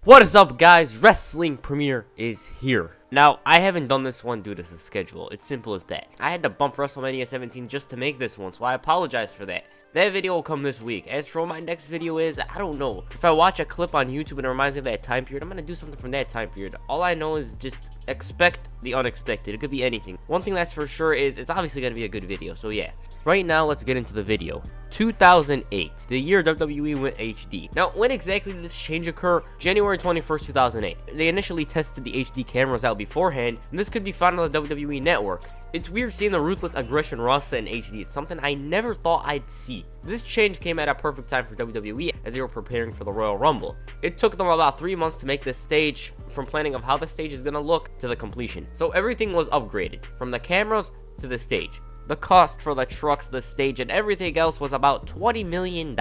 What is up, guys? Wrestling Premiere is here. Now, I haven't done this one due to the schedule. It's simple as that. I had to bump WrestleMania 17 just to make this one, so I apologize for that. That video will come this week. As for what my next video is, I don't know. If I watch a clip on YouTube and it reminds me of that time period, I'm going to do something from that time period. All I know is just expect the unexpected. It could be anything. One thing that's for sure is it's obviously going to be a good video, so yeah. Right now, let's get into the video. 2008, the year WWE went HD. Now, when exactly did this change occur? January 21st, 2008. They initially tested the HD cameras out beforehand, and this could be found on the WWE Network. It's weird seeing the Ruthless Aggression Raw set in HD. It's something I never thought I'd see. This change came at a perfect time for WWE as they were preparing for the Royal Rumble. It took them about 3 months to make this stage, from planning of how the stage is going to look to the completion. So everything was upgraded, from the cameras to the stage. The cost for the trucks, the stage, and everything else was about $20 million.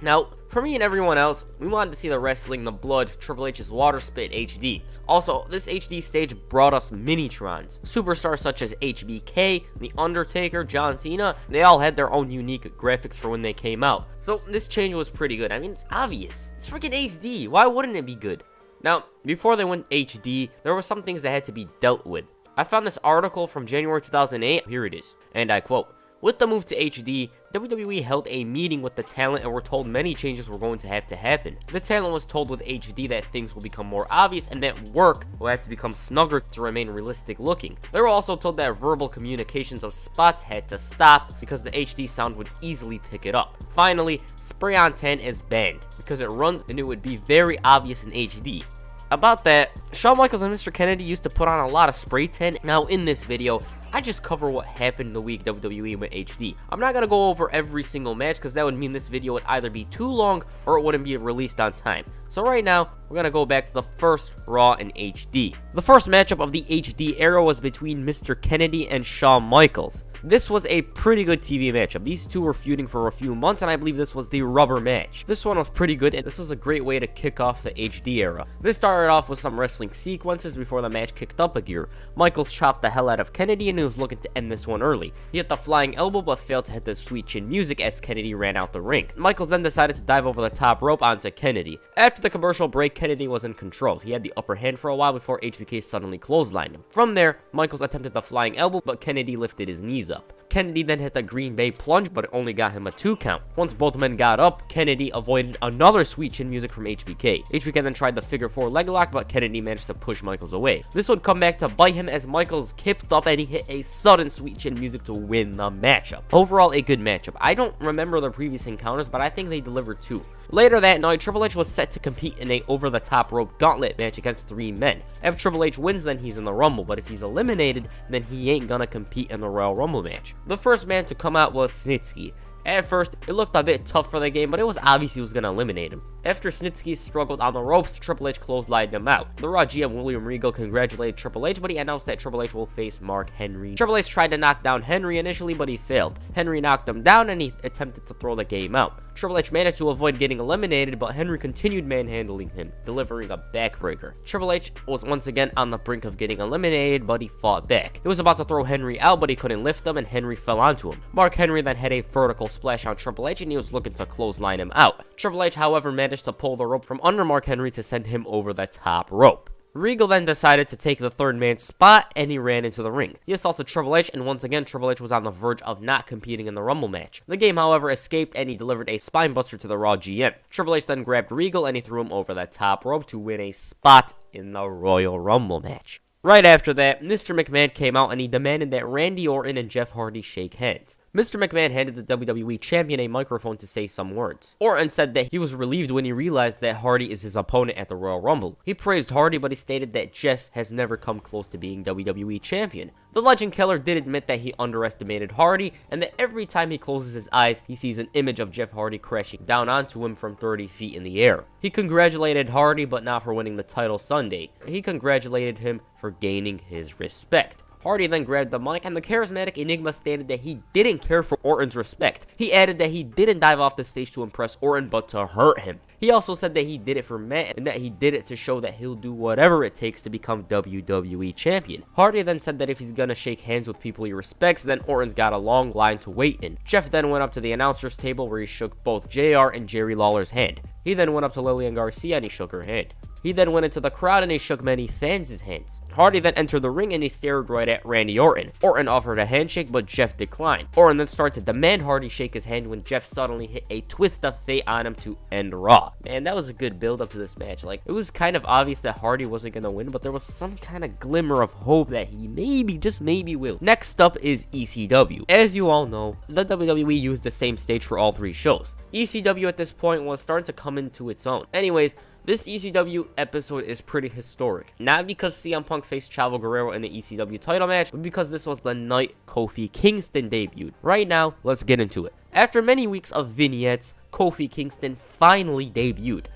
Now, for me and everyone else, we wanted to see the wrestling, the blood, Triple H's water spit HD. Also, this HD stage brought us mini-trons. Superstars such as HBK, The Undertaker, John Cena, they all had their own unique graphics for when they came out. So this change was pretty good. I mean, it's obvious. It's freaking HD. Why wouldn't it be good? Now, before they went HD, there were some things that had to be dealt with. I found this article from January 2008. Here it is. And I quote, "With the move to HD, WWE held a meeting with the talent and were told many changes were going to have to happen. The talent was told with HD that things will become more obvious and that work will have to become snugger to remain realistic looking. They were also told that verbal communications of spots had to stop because the HD sound would easily pick it up. Finally, spray on tan is banned because it runs and it would be very obvious in HD. About that, Shawn Michaels and Mr. Kennedy used to put on a lot of spray tan. Now in this video, I just cover what happened the week WWE went HD. I'm not going to go over every single match because that would mean this video would either be too long or it wouldn't be released on time. So right now, we're going to go back to the first Raw in HD. The first matchup of the HD era was between Mr. Kennedy and Shawn Michaels. This was a pretty good TV matchup. These two were feuding for a few months, and I believe this was the rubber match. This one was pretty good, and this was a great way to kick off the HD era. This started off with some wrestling sequences before the match kicked up a gear. Michaels chopped the hell out of Kennedy, and he was looking to end this one early. He hit the flying elbow, but failed to hit the sweet chin music as Kennedy ran out the ring. Michaels then decided to dive over the top rope onto Kennedy. After the commercial break, Kennedy was in control. He had the upper hand for a while before HBK suddenly clotheslined him. From there, Michaels attempted the flying elbow, but Kennedy lifted his knees up. Kennedy then hit the Green Bay plunge, but it only got him a 2 count. Once both men got up, Kennedy avoided another sweet chin music from HBK. HBK then tried the figure 4 leg lock, but Kennedy managed to push Michaels away. This would come back to bite him as Michaels kipped up and he hit a sudden sweet chin music to win the matchup. Overall, a good matchup. I don't remember the previous encounters, but I think they delivered too. Later that night, Triple H was set to compete in a over-the-top rope gauntlet match against 3 men. If Triple H wins, then he's in the Rumble, but if he's eliminated, then he ain't gonna compete in the Royal Rumble match. The first man to come out was Snitsky. At first, it looked a bit tough for the game, but it was obvious he was going to eliminate him. After Snitsky struggled on the ropes, Triple H clotheslined him out. The Raw GM William Regal congratulated Triple H, but he announced that Triple H will face Mark Henry. Triple H tried to knock down Henry initially, but he failed. Henry knocked him down and he attempted to throw the game out. Triple H managed to avoid getting eliminated, but Henry continued manhandling him, delivering a backbreaker. Triple H was once again on the brink of getting eliminated, but he fought back. He was about to throw Henry out, but he couldn't lift him, and Henry fell onto him. Mark Henry then had a vertical splash on Triple H, and he was looking to clothesline him out. Triple H, however, managed to pull the rope from under Mark Henry to send him over the top rope. Regal then decided to take the third man's spot, and he ran into the ring. He assaulted Triple H, and once again, Triple H was on the verge of not competing in the Rumble match. The game, however, escaped, and he delivered a spinebuster to the Raw GM. Triple H then grabbed Regal, and he threw him over the top rope to win a spot in the Royal Rumble match. Right after that, Mr. McMahon came out, and he demanded that Randy Orton and Jeff Hardy shake hands. Mr. McMahon handed the WWE Champion a microphone to say some words. Orton said that he was relieved when he realized that Hardy is his opponent at the Royal Rumble. He praised Hardy, but he stated that Jeff has never come close to being WWE Champion. The Legend Killer did admit that he underestimated Hardy, and that every time he closes his eyes, he sees an image of Jeff Hardy crashing down onto him from 30 feet in the air. He congratulated Hardy, but not for winning the title Sunday. He congratulated him for gaining his respect. Hardy then grabbed the mic, and the charismatic Enigma stated that he didn't care for Orton's respect. He added that he didn't dive off the stage to impress Orton, but to hurt him. He also said that he did it for Matt, and that he did it to show that he'll do whatever it takes to become WWE Champion. Hardy then said that if he's gonna shake hands with people he respects, then Orton's got a long line to wait in. Jeff then went up to the announcer's table where he shook both JR and Jerry Lawler's hand. He then went up to Lillian Garcia and he shook her hand. He then went into the crowd and he shook many fans' hands. Hardy then entered the ring and he stared right at Randy Orton. Orton offered a handshake, but Jeff declined. Orton then started to demand Hardy shake his hand when Jeff suddenly hit a twist of fate on him to end Raw. Man, that was a good build up to this match. Like, it was kind of obvious that Hardy wasn't gonna win, but there was some kind of glimmer of hope that he maybe, just maybe, will. Next up is ECW. As you all know, the WWE used the same stage for all 3 shows. ECW at this point was starting to come into its own. Anyways, this ECW episode is pretty historic. Not because CM Punk faced Chavo Guerrero in the ECW title match, but because this was the night Kofi Kingston debuted. Right now, let's get into it. After many weeks of vignettes, Kofi Kingston finally debuted.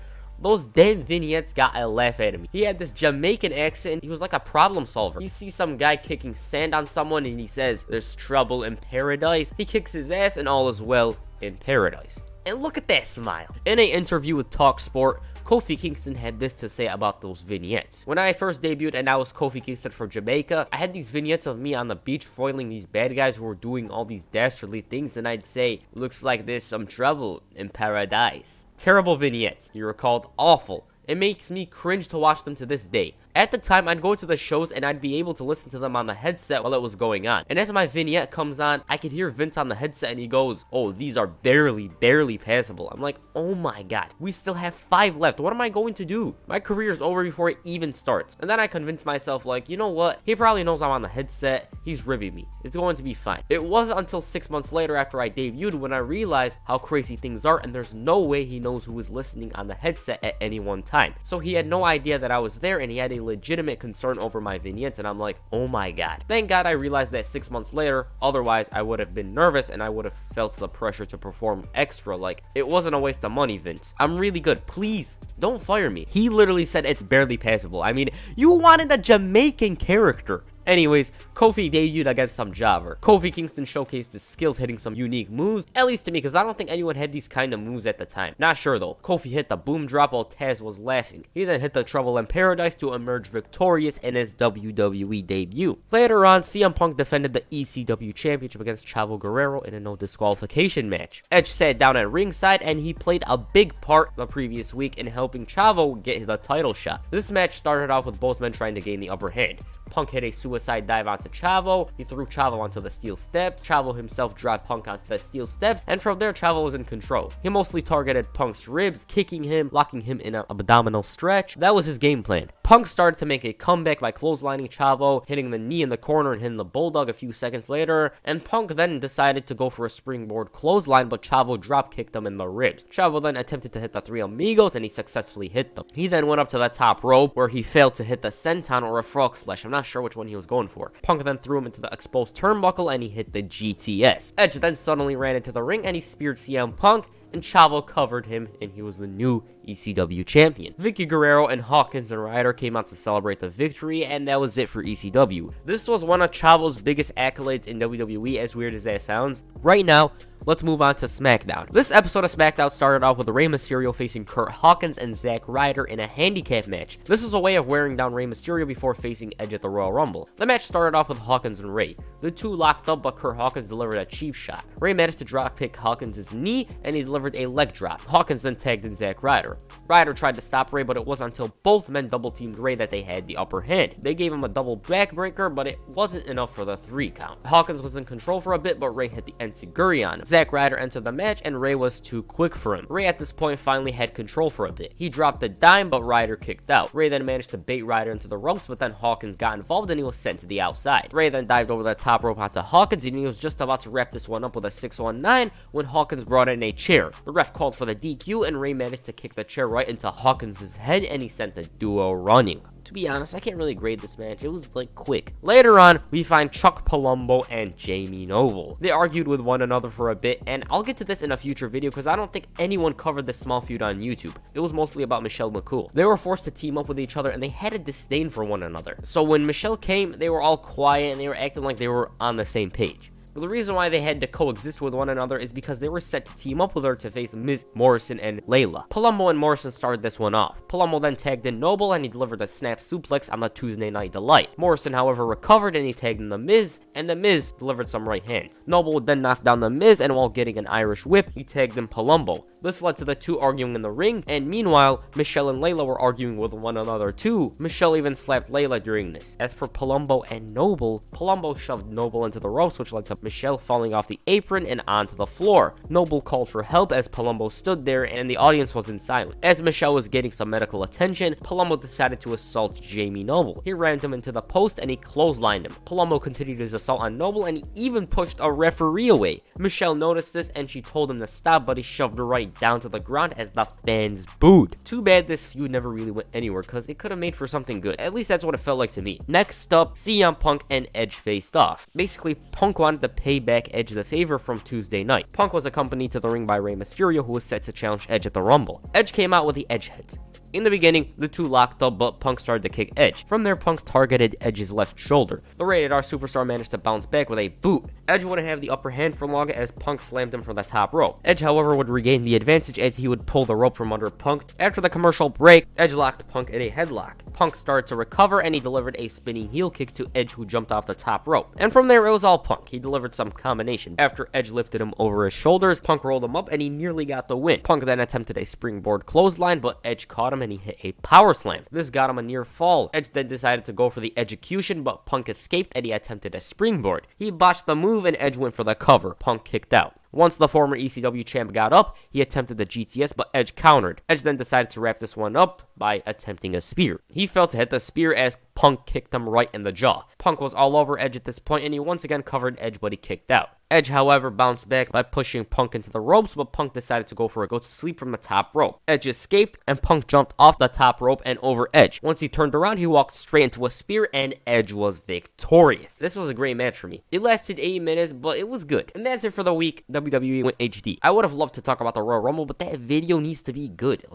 Those damn vignettes got a laugh at him. He had this Jamaican accent. He was like a problem solver. You see some guy kicking sand on someone and he says, "There's trouble in paradise." He kicks his ass and all is well in paradise. And look at that smile. In an interview with TalkSport, Kofi Kingston had this to say about those vignettes. When I first debuted and I was Kofi Kingston from Jamaica, I had these vignettes of me on the beach foiling these bad guys who were doing all these dastardly things, and I'd say, "Looks like there's some trouble in paradise." Terrible vignettes. You were called awful. It makes me cringe to watch them to this day. At the time, I'd go to the shows and I'd be able to listen to them on the headset while it was going on. And as my vignette comes on, I could hear Vince on the headset and he goes, "Oh, these are barely passable." I'm like, oh my god, we still have 5 left. What am I going to do? My career is over before it even starts. And then I convince myself, like, you know what? He probably knows I'm on the headset. He's ribbing me. It's going to be fine. It wasn't until 6 months later after I debuted when I realized how crazy things are and there's no way he knows who is listening on the headset at any one time. So he had no idea that I was there and he had a legitimate concern over my vignettes, and I'm like, oh my god. Thank god I realized that 6 months later, otherwise I would have been nervous and I would have felt the pressure to perform extra. Like, it wasn't a waste of money, Vince. I'm really good. Please, don't fire me. He literally said it's barely passable. I mean, you wanted a Jamaican character. Anyways, Kofi debuted against some jobber. Kofi Kingston showcased his skills hitting some unique moves, at least to me, because I don't think anyone had these kind of moves at the time. Not sure though. Kofi hit the boom drop while Taz was laughing. He then hit the Trouble in Paradise to emerge victorious in his WWE debut. Later on, CM Punk defended the ECW Championship against Chavo Guerrero in a no disqualification match. Edge sat down at ringside and he played a big part the previous week in helping Chavo get the title shot. This match started off with both men trying to gain the upper hand. Punk hit a suicide dive onto Chavo. He threw Chavo onto the steel steps. Chavo himself dropped Punk onto the steel steps, and from there Chavo was in control. He mostly targeted Punk's ribs, kicking him, locking him in an abdominal stretch. That was his game plan. Punk started to make a comeback by clotheslining Chavo, hitting the knee in the corner and hitting the bulldog a few seconds later, and Punk then decided to go for a springboard clothesline, but Chavo drop kicked him in the ribs. Chavo then attempted to hit the 3 Amigos and he successfully hit them. He then went up to the top rope where he failed to hit the senton or a frog splash. I'm not sure which one he was going for. Punk then threw him into the exposed turnbuckle and he hit the GTS. Edge then suddenly ran into the ring and he speared CM Punk, and Chavo covered him and he was the new ECW champion. Vicky Guerrero and Hawkins and Ryder came out to celebrate the victory, and that was it for ECW. This was one of Chavo's biggest accolades in WWE, as weird as that sounds. Right now, let's move on to SmackDown. This episode of SmackDown started off with Rey Mysterio facing Kurt Hawkins and Zack Ryder in a handicap match. This was a way of wearing down Rey Mysterio before facing Edge at the Royal Rumble. The match started off with Hawkins and Rey. The two locked up, but Kurt Hawkins delivered a cheap shot. Rey managed to drop kick Hawkins' knee, and he delivered a leg drop. Hawkins then tagged in Zack Ryder. Ryder tried to stop Rey, but it wasn't until both men double-teamed Rey that they had the upper hand. They gave him a double backbreaker, but it wasn't enough for the 3 count. Hawkins was in control for a bit, but Rey hit the enziguri on him. Zack Ryder entered the match, and Rey was too quick for him. Rey at this point finally had control for a bit. He dropped the dime, but Ryder kicked out. Rey then managed to bait Ryder into the ropes, but then Hawkins got involved and he was sent to the outside. Rey then dived over the top rope onto Hawkins, and he was just about to wrap this one up with a 619 when Hawkins brought in a chair. The ref called for the DQ, and Rey managed to kick the chair right into Hawkins' head, and he sent the duo running. To be honest, I can't really grade this match. It was like quick. Later on, we find Chuck Palumbo and Jamie Noble. They argued with one another for a bit, and I'll get to this in a future video because I don't think anyone covered this small feud on YouTube. It was mostly about Michelle McCool. They were forced to team up with each other, and they had a disdain for one another. So when Michelle came, they were all quiet and they were acting like they were on the same page. But the reason why they had to coexist with one another is because they were set to team up with her to face Miz, Morrison, and Layla. Palumbo and Morrison started this one off. Palumbo then tagged in Noble and he delivered a snap suplex on the Tuesday Night Delight. Morrison, however, recovered and he tagged in The Miz, and The Miz delivered some right hand. Noble would then knock down The Miz, and while getting an Irish whip, he tagged in Palumbo. This led to the two arguing in the ring, and meanwhile, Michelle and Layla were arguing with one another too. Michelle even slapped Layla during this. As for Palumbo and Noble, Palumbo shoved Noble into the ropes, which led to Michelle falling off the apron and onto the floor. Noble called for help as Palumbo stood there and the audience was in silence. As Michelle was getting some medical attention, Palumbo decided to assault Jamie Noble. He rammed him into the post and he clotheslined him. Palumbo continued his assault on Noble and he even pushed a referee away. Michelle noticed this and she told him to stop, but he shoved her right down to the ground as the fans booed. Too bad this feud never really went anywhere because it could have made for something good. At least that's what it felt like to me. Next up, CM Punk and Edge faced off. Basically, Punk wanted to pay back Edge the favor from Tuesday night. Punk was accompanied to the ring by Rey Mysterio, who was set to challenge Edge at the Rumble. Edge came out with the Edge heads. In the beginning, the two locked up, but Punk started to kick Edge. From there, Punk targeted Edge's left shoulder. The Rated R superstar managed to bounce back with a boot. Edge wouldn't have the upper hand for long as Punk slammed him from the top rope. Edge, however, would regain the advantage as he would pull the rope from under Punk. After the commercial break, Edge locked Punk in a headlock. Punk started to recover and he delivered a spinning heel kick to Edge, who jumped off the top rope. And from there, it was all Punk. He delivered some combination. After Edge lifted him over his shoulders, Punk rolled him up and he nearly got the win. Punk then attempted a springboard clothesline, but Edge caught him and he hit a power slam. This got him a near fall. Edge then decided to go for the execution, but Punk escaped and he attempted a springboard. He botched the move and Edge went for the cover. Punk kicked out. Once the former ECW champ got up, he attempted the GTS, but Edge countered. Edge then decided to wrap this one up by attempting a spear. He failed to hit the spear as Punk kicked him right in the jaw. Punk was all over Edge at this point and he once again covered Edge, but he kicked out. Edge, however, bounced back by pushing Punk into the ropes, but Punk decided to go for a go-to-sleep from the top rope. Edge escaped, and Punk jumped off the top rope and over Edge. Once he turned around, he walked straight into a spear, and Edge was victorious. This was a great match for me. It lasted 8 minutes, but it was good. And that's it for the week WWE Went HD. I would have loved to talk about the Royal Rumble, but that video needs to be good.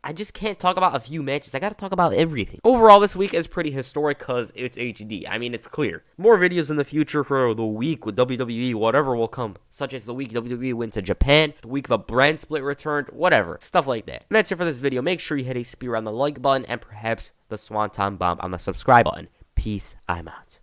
I just can't talk about a few matches. I gotta talk about everything. Overall, this week is pretty historic because it's HD. I mean, it's clear. More videos in the future for the week with WWE, whatever will come. Such as the week WWE went to Japan, the week the brand split returned, whatever. Stuff like that. And that's it for this video. Make sure you hit a spear on the like button and perhaps the swanton bomb on the subscribe button. Peace. I'm out.